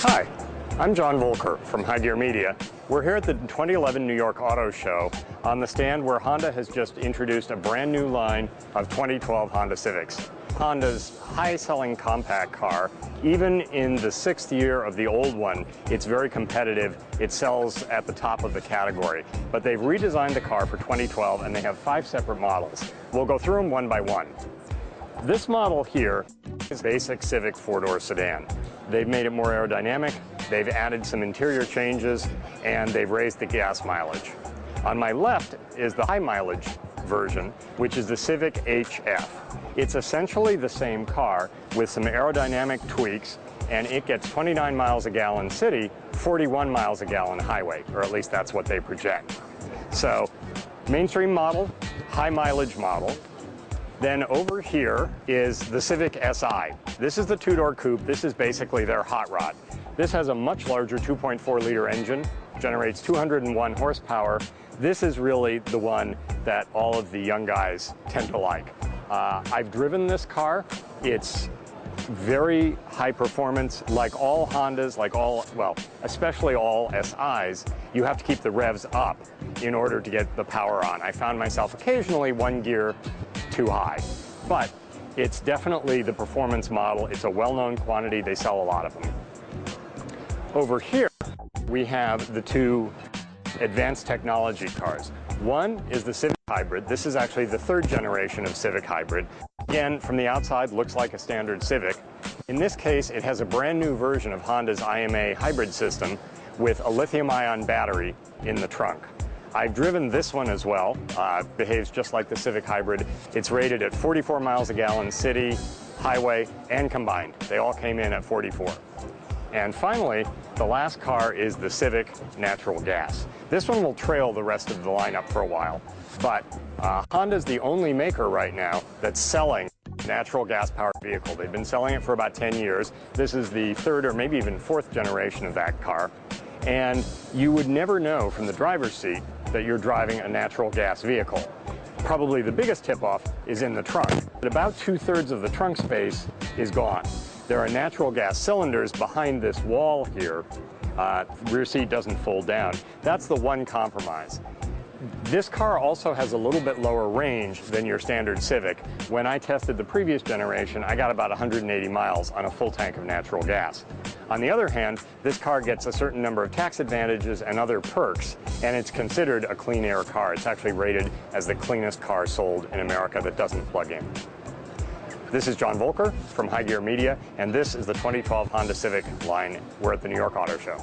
Hi, I'm John Volker from High Gear Media. We're here at the 2011 New York Auto Show on the stand where Honda has just introduced a brand new line of 2012 Honda Civics. Honda's high-selling compact car, even in the 6th year of the old one, it's very competitive. It sells at the top of the category. But they've redesigned the car for 2012 and they have 5 separate models. We'll go through them one by one. This model here is a basic Civic 4-door sedan. They've made it more aerodynamic, they've added some interior changes, and they've raised the gas mileage. On my left is the high mileage version, which is the Civic HF. It's essentially the same car with some aerodynamic tweaks, and it gets 29 miles a gallon city, 41 miles a gallon highway, or at least that's what they project. So, mainstream model, high mileage model. Then over here is the Civic Si. This is the 2-door coupe. This is basically their hot rod. This has a much larger 2.4-liter engine, generates 201 horsepower. This is really the one that all of the young guys tend to like. I've driven this car. It's very high performance. Like all Hondas, especially all SIs, you have to keep the revs up in order to get the power on. I found myself occasionally one gear too high, but it's definitely the performance model. It's a well-known quantity. They sell a lot of them. Over here, we have the 2 advanced technology cars. One is the Civic Hybrid. This is actually the 3rd generation of Civic Hybrid. Again, from the outside, looks like a standard Civic. In this case, it has a brand new version of Honda's IMA hybrid system with a lithium-ion battery in the trunk. I've driven this one as well. Behaves just like the Civic Hybrid. It's rated at 44 miles a gallon city, highway, and combined. They all came in at 44. And finally, the last car is the Civic Natural Gas. This one will trail the rest of the lineup for a while, but Honda's the only maker right now that's selling natural gas-powered vehicle. They've been selling it for about 10 years. This is the 3rd or maybe even 4th generation of that car. And you would never know from the driver's seat that you're driving a natural gas vehicle. Probably the biggest tip-off is in the trunk. But about 2/3 of the trunk space is gone. There are natural gas cylinders behind this wall here. Rear seat doesn't fold down. That's the one compromise. This car also has a little bit lower range than your standard Civic. When I tested the previous generation, I got about 180 miles on a full tank of natural gas. On the other hand, this car gets a certain number of tax advantages and other perks, and it's considered a clean air car. It's actually rated as the cleanest car sold in America that doesn't plug in. This is John Volker from High Gear Media, and this is the 2012 Honda Civic line. We're at the New York Auto Show.